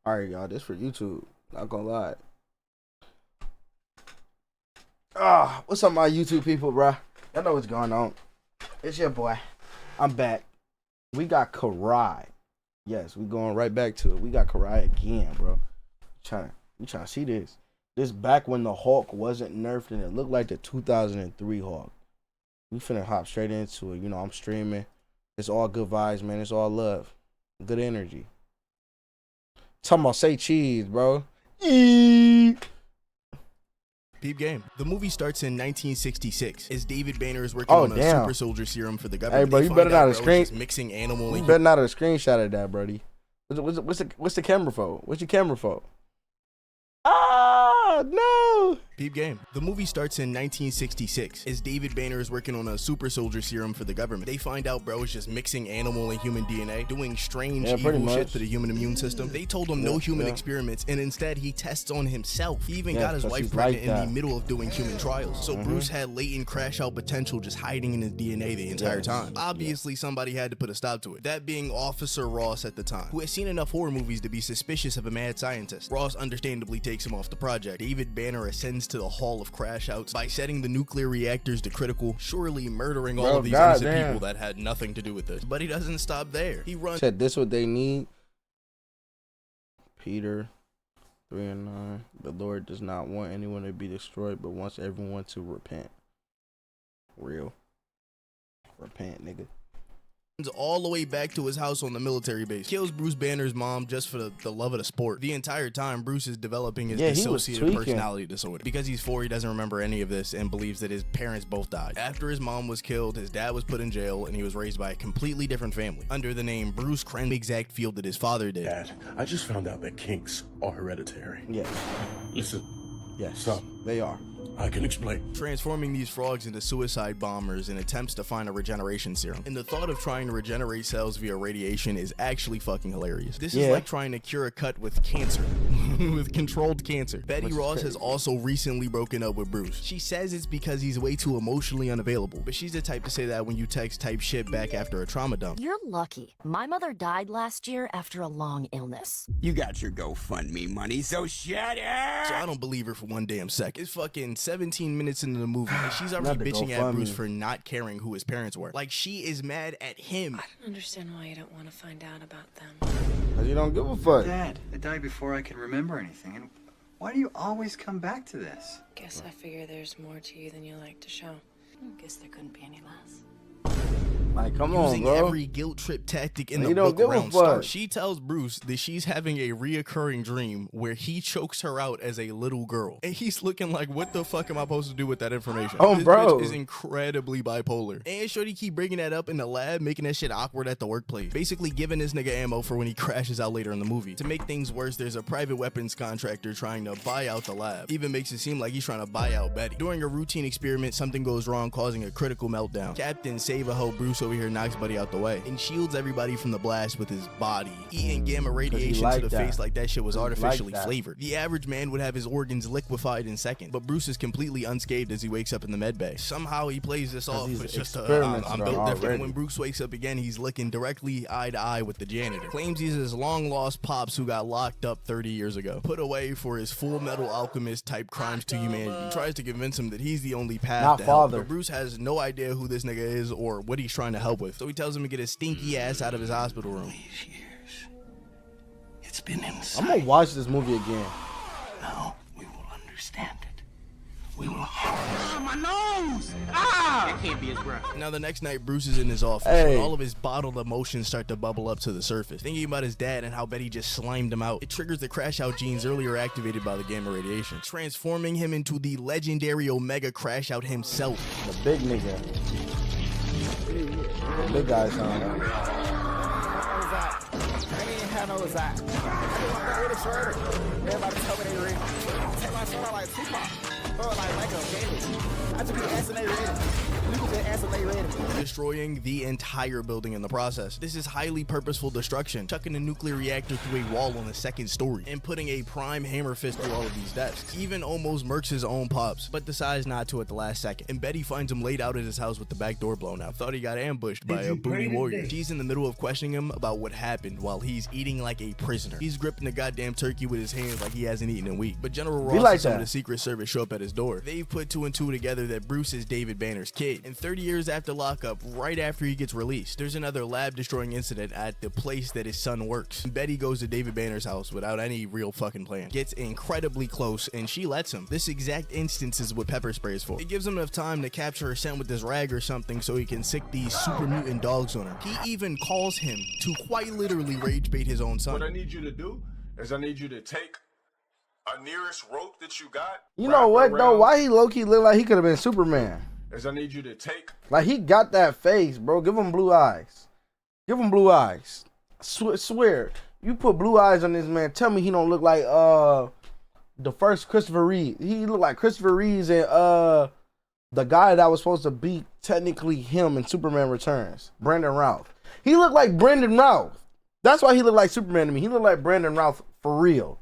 Alright, y'all, this for YouTube. Not gonna lie. What's up, my YouTube people, bruh? Y'all know what's going on. It's your boy. I'm back. We got KIRAII. Yes, we going right back to it. We got KIRAII again, bro. We trying to see this. This back when the Hawk wasn't nerfed and it looked like the 2003 Hawk. We finna hop straight into it. You know, I'm streaming. It's all good vibes, man. It's all love. Good energy. Talking about say cheese, bro. Peep game. The movie starts in 1966 as David Banner is working on a super soldier serum for the government. Hey, bro, you better not have mixing animal. You better not have a screenshot of that, brody. What's the camera for? What's your camera for? No. Peep game. The movie starts in 1966 as David Banner is working on a super soldier serum for the government. They find out bro is just mixing animal and human DNA, doing strange evil shit to the human immune system. They told him no human experiments, and instead he tests on himself. He even got his wife pregnant in the middle of doing human trials. So Bruce had latent crash out potential just hiding in his DNA the entire time. Obviously somebody had to put a stop to it. That being Officer Ross at the time, who has seen enough horror movies to be suspicious of a mad scientist. Ross understandably takes him off the project. David Banner ascends to the Hall of Crash Outs by setting the nuclear reactors to critical, surely murdering all of these innocent people that had nothing to do with this. But he doesn't stop there. He runs. Said this what they need. Peter 3:9. The Lord does not want anyone to be destroyed, but wants everyone to repent. Real. Repent, nigga. All the way back to his house on the military base. Kills Bruce Banner's mom just for the love of the sport. The entire time, Bruce is developing his dissociative personality disorder. Because he's 4, he doesn't remember any of this and believes that his parents both died. After his mom was killed, his dad was put in jail, and he was raised by a completely different family under the name Bruce Kren, the exact field that his father did. Dad, I just found out that kinks are hereditary. Yes. Listen. Yes. So they are. I can explain. Transforming these frogs into suicide bombers in attempts to find a regeneration serum. And the thought of trying to regenerate cells via radiation is actually fucking hilarious. This is like trying to cure a cut with cancer. With controlled cancer. Betty Ross has also recently broken up with Bruce. She says it's because he's way too emotionally unavailable, but she's the type to say that when you text type shit back after a trauma dump. You're lucky. My mother died last year after a long illness. You got your GoFundMe money, so shut up! So I don't believe her for one damn second. It's fucking 17 minutes into the movie and she's already bitching at Bruce for not caring who his parents were. Like, she is mad at him. I don't understand why you don't want to find out about them. Cause you don't give a fuck. Dad, they died before I can remember anything. And why do you always come back to this? Guess I figure there's more to you than you like to show. Guess there couldn't be any less. Like, come using on, bro. every guilt trip tactic in the book around start. She tells Bruce that she's having a reoccurring dream where he chokes her out as a little girl. And he's looking like, what the fuck am I supposed to do with that information? Oh, this bro. Bitch is incredibly bipolar. And Shorty keep bringing that up in the lab, making that shit awkward at the workplace. Basically giving this nigga ammo for when he crashes out later in the movie. To make things worse, there's a private weapons contractor trying to buy out the lab. Even makes it seem like he's trying to buy out Betty. During a routine experiment, something goes wrong, causing a critical meltdown. Captain Save-A-Ho Bruce over here knocks Buddy out the way and shields everybody from the blast with his body, eating gamma radiation to the face like that shit was artificially flavored. The average man would have his organs liquefied in seconds, but Bruce is completely unscathed as he wakes up in the med bay. Somehow he plays this off with just I'm built different. When Bruce wakes up again, he's looking directly eye to eye with the janitor. Claims he's his long lost pops who got locked up 30 years ago, put away for his Full Metal Alchemist type crimes to humanity. He tries to convince him that he's the only path to help, but Bruce has no idea who this nigga is or what he's trying to help with, so he tells him to get his stinky ass out of his hospital room. It's been inside. I'm gonna watch this movie again. Now we will understand it. We will my nose! That can't be his breath. Now the next night, Bruce is in his office and all of his bottled emotions start to bubble up to the surface. Thinking about his dad and how Betty just slimed him out, it triggers the crash out genes earlier activated by the gamma radiation, transforming him into the legendary Omega Crash Out himself. The big nigga. The big guy's on it. Everybody told me they read. Take my shirt out like Tupac. Or like Michael Gailey. I just be asking they read. You can just answer they ready. destroying the entire building in the process. This is highly purposeful destruction, chucking a nuclear reactor through a wall on the second story, and putting a prime hammer fist through all of these desks. Even almost murks his own pops, but decides not to at the last second. And Betty finds him laid out at his house with the back door blown out. Thought he got ambushed by a booty warrior. She's in the middle of questioning him about what happened while he's eating like a prisoner. He's gripping the goddamn turkey with his hands like he hasn't eaten in a week. But General Ross and some of the Secret Service show up at his door. They've put 2 and 2 together that Bruce is David Banner's kid. And 30 years after lockup, right after he gets released, there's another lab-destroying incident at the place that his son works. Betty goes to David Banner's house without any real fucking plan. Gets incredibly close, and she lets him. This exact instance is what pepper spray is for. It gives him enough time to capture her scent with this rag or something so he can sick these super mutant dogs on her. He even calls him to quite literally rage bait his own son. What I need you to do is I need you to take a nearest rope that you got. You know what though? Why he low-key look like he could have been Superman? Is I need you to take. Like he got that face, bro. Give him blue eyes. Give him blue eyes. Swear. You put blue eyes on this man. Tell me he don't look like the first Christopher Reeve. He looked like Christopher Reeves and the guy that was supposed to be technically him in Superman Returns, Brandon Routh. He looked like Brandon Routh. That's why he looked like Superman to me. He looked like Brandon Routh for real.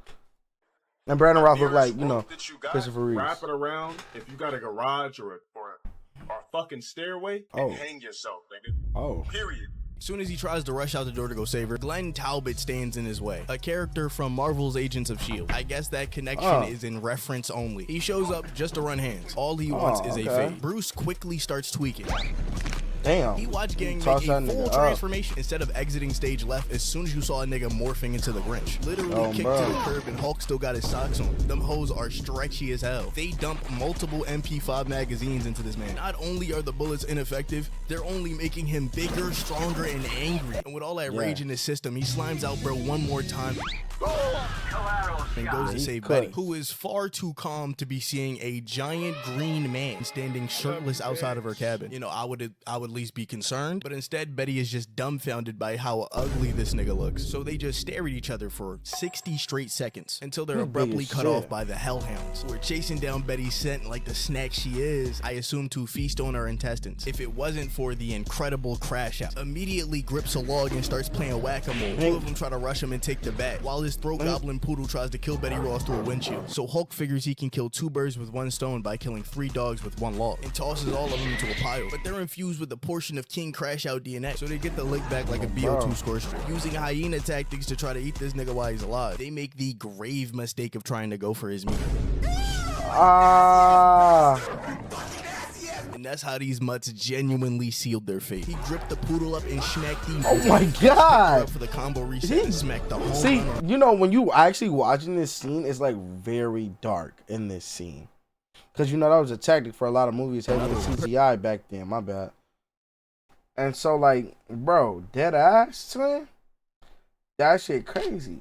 And Brandon Routh looked like, Christopher Reeves. Wrap it around if you got a garage or a fucking stairway and hang yourself, nigga. Oh. Period. As soon as he tries to rush out the door to go save her, Glenn Talbot stands in his way. A character from Marvel's Agents of S.H.I.E.L.D. I guess that connection is in reference only. He shows up just to run hands. All he wants is a fade. Bruce quickly starts tweaking. Damn. He watched Gang make a full transformation instead of exiting stage left as soon as you saw a nigga morphing into the Grinch. Literally kicked to the curb and Hulk still got his socks on. Them hoes are stretchy as hell. They dump multiple MP5 magazines into this man. Not only are the bullets ineffective, they're only making him bigger, stronger, and angry. And with all that rage in his system, he slimes out bro one more time and goes to save Betty, who is far too calm to be seeing a giant green man standing shirtless outside of her cabin. You know, I would at least be concerned, but instead Betty is just dumbfounded by how ugly this nigga looks. So they just stare at each other for 60 straight seconds until they're abruptly cut off by the hellhounds, who are chasing down Betty's scent like the snack she is, I assume to feast on her intestines. If it wasn't for the incredible crash out, immediately grips a log and starts playing whack-a-mole. 2 of them try to rush him and take the bat, while his throat goblin poodle tries to kill Betty Ross through a windshield. So Hulk figures he can kill 2 birds with 1 stone by killing 3 dogs with 1 log, and tosses all of them into a pile. But they're infused with a portion of King Crash Out DNA, so they get the lick back like a BO2 score streak. Using hyena tactics to try to eat this nigga while he's alive, they make the grave mistake of trying to go for his meat. And that's how these mutts genuinely sealed their fate. He gripped the poodle up and smacked the God for the combo reset and smacked the whole See, you know, when you actually watching this scene, it's like very dark in this scene. Because, you know, that was a tactic for a lot of movies having CGI back then. My bad. And so, like, bro, dead ass, man. That shit crazy.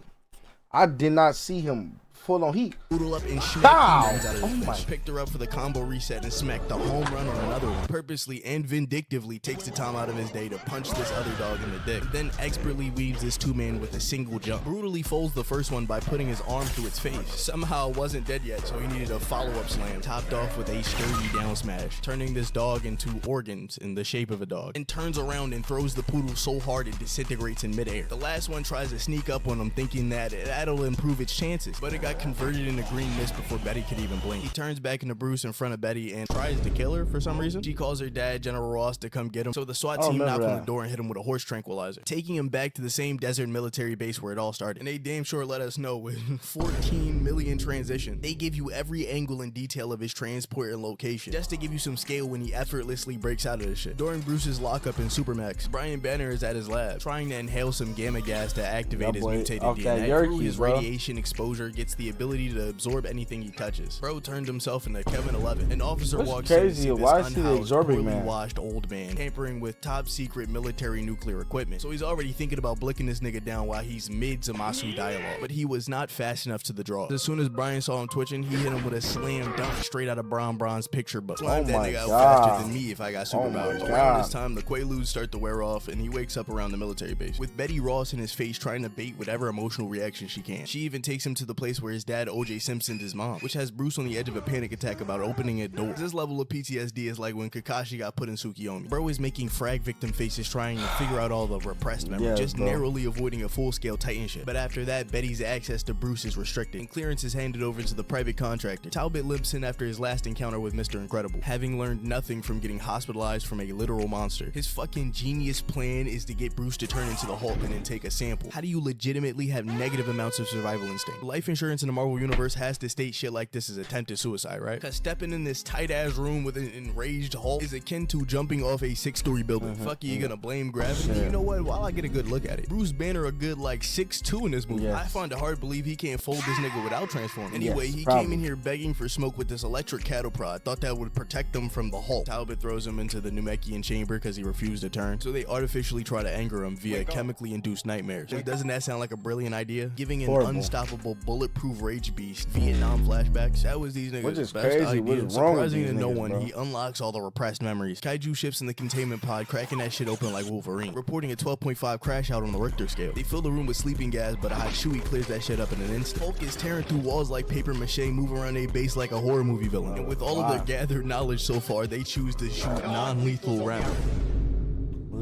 I did not see him full on heat. Poodle up and smacked picked her up for the combo reset and smacked the home run on another one. Purposely and vindictively takes the time out of his day to punch this other dog in the dick. Then expertly weaves this 2-man with a single jump. Brutally folds the first one by putting his arm through its face. Somehow it wasn't dead yet, so he needed a follow-up slam, topped off with a sturdy down smash, turning this dog into organs in the shape of a dog, and turns around and throws the poodle so hard it disintegrates in midair. The last one tries to sneak up on him, thinking that that'll improve its chances, but it got converted into green mist before Betty could even blink. He turns back into Bruce in front of Betty and tries to kill her for some reason. She calls her dad, General Ross, to come get him, so the SWAT team knock on the door and hit him with a horse tranquilizer, taking him back to the same desert military base where it all started. And they damn sure let us know with 14 million transitions. They give you every angle and detail of his transport and location, just to give you some scale when he effortlessly breaks out of this shit. During Bruce's lockup in Supermax, Brian Banner is at his lab, trying to inhale some gamma gas to activate his mutated DNA. Through his radiation exposure, gets the ability to absorb anything he touches. Bro turned himself into Kevin 11. An officer walks in to see this unhoused, poorly washed old man tampering with top secret military nuclear equipment. So he's already thinking about blicking this nigga down while he's mid Zamasu dialogue. But he was not fast enough to the draw. As soon as Brian saw him twitching, he hit him with a slam dunk straight out of Brown Braun's picture book. Slam that nigga out faster than me if I got superpowers. Around this time, the Quaaludes start to wear off and he wakes up around the military base, with Betty Ross in his face trying to bait whatever emotional reaction she can. She even takes him to the place where where his dad OJ Simpson's his mom, which has Bruce on the edge of a panic attack about opening a door. This level of PTSD is like when Kakashi got put in Tsukiyomi. Bro is making frag victim faces trying to figure out all the repressed memories, just narrowly avoiding a full-scale Titan ship. But after that, Betty's access to Bruce is restricted, and clearance is handed over to the private contractor. Talbot limps in after his last encounter with Mr. Incredible, having learned nothing from getting hospitalized from a literal monster. His fucking genius plan is to get Bruce to turn into the Hulk and then take a sample. How do you legitimately have negative amounts of survival instinct? Life insurance in the Marvel Universe has to state shit like this is attempted suicide, right? Cause stepping in this tight-ass room with an enraged Hulk is akin to jumping off a 6-story building. Fuck you gonna blame gravity? You know what? While I get a good look at it, Bruce Banner a good like 6'2" in this movie. I find it hard to believe he can't fold this nigga without transforming. Anyway, he came in here begging for smoke with this electric cattle prod. Thought that would protect him from the Hulk. Talbot throws him into the Namekian chamber because he refused to turn. So they artificially try to anger him via chemically induced nightmares. Doesn't that sound like a brilliant idea? Giving an unstoppable bulletproof rage beast Vietnam flashbacks. That was these niggas' best idea. Surprising to no one, he unlocks all the repressed memories. Kaiju ships in the containment pod, cracking that shit open like Wolverine, reporting a 12.5 crash out on the Richter scale. They fill the room with sleeping gas, but a hot Chewie clears that shit up in an instant. Hulk is tearing through walls like paper mache, moving around a base like a horror movie villain. And with all of their gathered knowledge so far, they choose to shoot non-lethal rounds.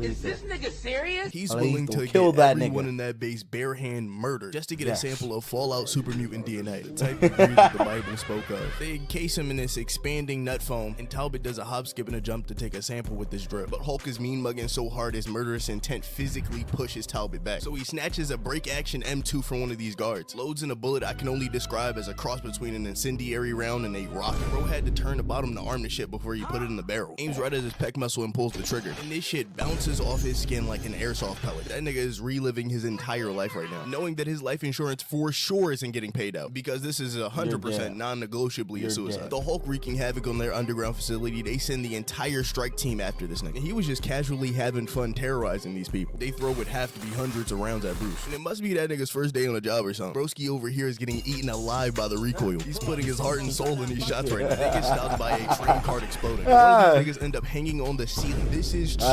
Is this nigga serious? He's willing to kill everyone in that base bare-hand murdered just to get a sample of Fallout super mutant DNA, the type of breed that the Bible spoke of. They encase him in this expanding nut foam, and Talbot does a hop, skip, and a jump to take a sample with this drip. But Hulk is mean mugging so hard his murderous intent physically pushes Talbot back. So he snatches a break-action M2 from one of these guards, loads in a bullet I can only describe as a cross between an incendiary round and a rocket. Bro had to turn the bottom to arm the shit before he put it in the barrel. Aims right at his pec muscle and pulls the trigger, and this shit bounces off his skin like an airsoft pellet. That nigga is reliving his entire life right now, knowing that his life insurance for sure isn't getting paid out because this is 100% non-negotiably a suicide. The Hulk wreaking havoc on their underground facility, they send the entire strike team after this nigga. He was just casually having fun terrorizing these people. They throw what have to be hundreds of rounds at Bruce, and it must be that nigga's first day on the job or something. Broski over here is getting eaten alive by the recoil. He's putting his heart and soul in these shots right now. They get stopped by a train cart exploding. One of these niggas end up hanging on the ceiling. This is true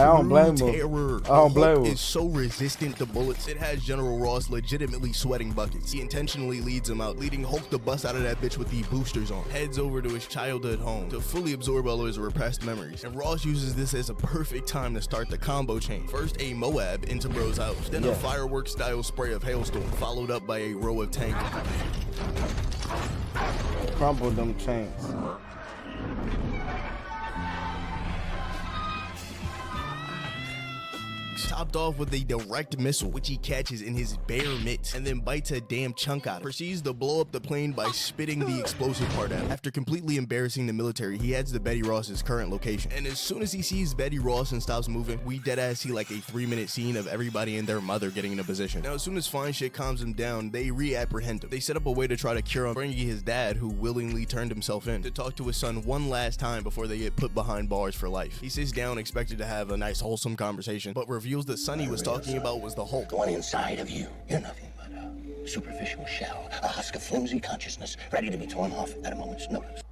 terror. I don't blame him. Is so resistant to bullets, it has General Ross legitimately sweating buckets. He intentionally leads him out, leading Hulk to bust out of that bitch with the boosters on. Heads over to his childhood home to fully absorb all of his repressed memories. And Ross uses this as a perfect time to start the combo chain. First a Moab into Bro's house, then a fireworks style spray of hailstorm, followed up by a row of tanks. Crumble them chains. Topped off with a direct missile, which he catches in his bare mitts and then bites a damn chunk out of it. Proceeds to blow up the plane by spitting the explosive part out. After completely embarrassing the military, he heads to Betty Ross's current location. And as soon as he sees Betty Ross and stops moving, we deadass see like a 3-minute scene of everybody and their mother getting in a position. Now, as soon as fine shit calms him down, they re-apprehend him. They set up a way to try to cure him, bringing his dad, who willingly turned himself in, to talk to his son one last time before they get put behind bars for life. He sits down expected to have a nice wholesome conversation, but reveals the son he was talking about was the Hulk. The one inside of you. You're nothing but a superficial shell, a husk of flimsy consciousness, ready to be torn off at a moment's notice.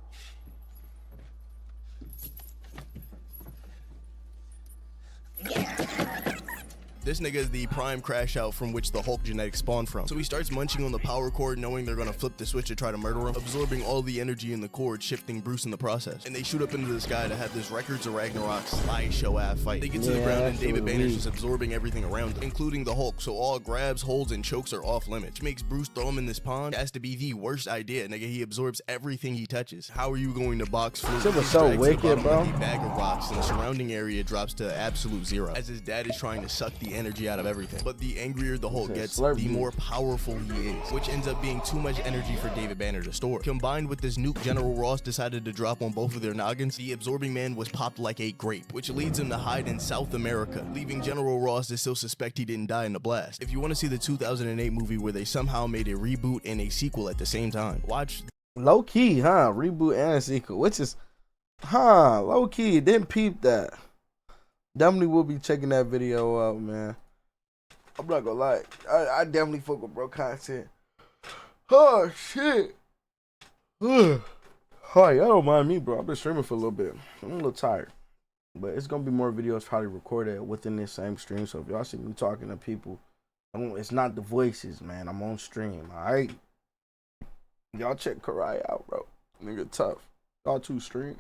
This nigga is the prime crash out from which the Hulk genetics spawned from. So he starts munching on the power cord, knowing they're gonna flip the switch to try to murder him, absorbing all the energy in the cord, shifting Bruce in the process. And they shoot up into the sky to have this Records of Ragnarok slideshow ass fight. They get to the ground and David Banner's just absorbing everything around him, including the Hulk, so all grabs, holds, and chokes are off limits. Which makes Bruce throw him in this pond. It has to be the worst idea, nigga. He absorbs everything he touches. How are you going to box Fluke? It was so wicked, bro. The bag of rocks and the surrounding area drops to absolute zero, as his dad is trying to suck the energy out of everything. But the angrier the Hulk gets, the more powerful he is, which ends up being too much energy for David Banner to store. Combined with this nuke General Ross decided to drop on both of their noggins, the absorbing man was popped like a grape, which leads him to hide in South America, leaving General Ross to still suspect he didn't die in the blast. If you want to see the 2008 movie where they somehow made a reboot and a sequel at the same time, watch. Low key, huh? Reboot and a sequel, which is, low key. Didn't peep that. Definitely will be checking that video out, man. I'm not gonna lie. I definitely fuck with bro content. Oh, shit. Hi, y'all don't mind me, bro. I've been streaming for a little bit. I'm a little tired. But it's gonna be more videos probably recorded within this same stream. So if y'all see me talking to people, it's not the voices, man. I'm on stream, alright? Y'all check KIRAII out, bro. Nigga tough. Y'all 2 stream.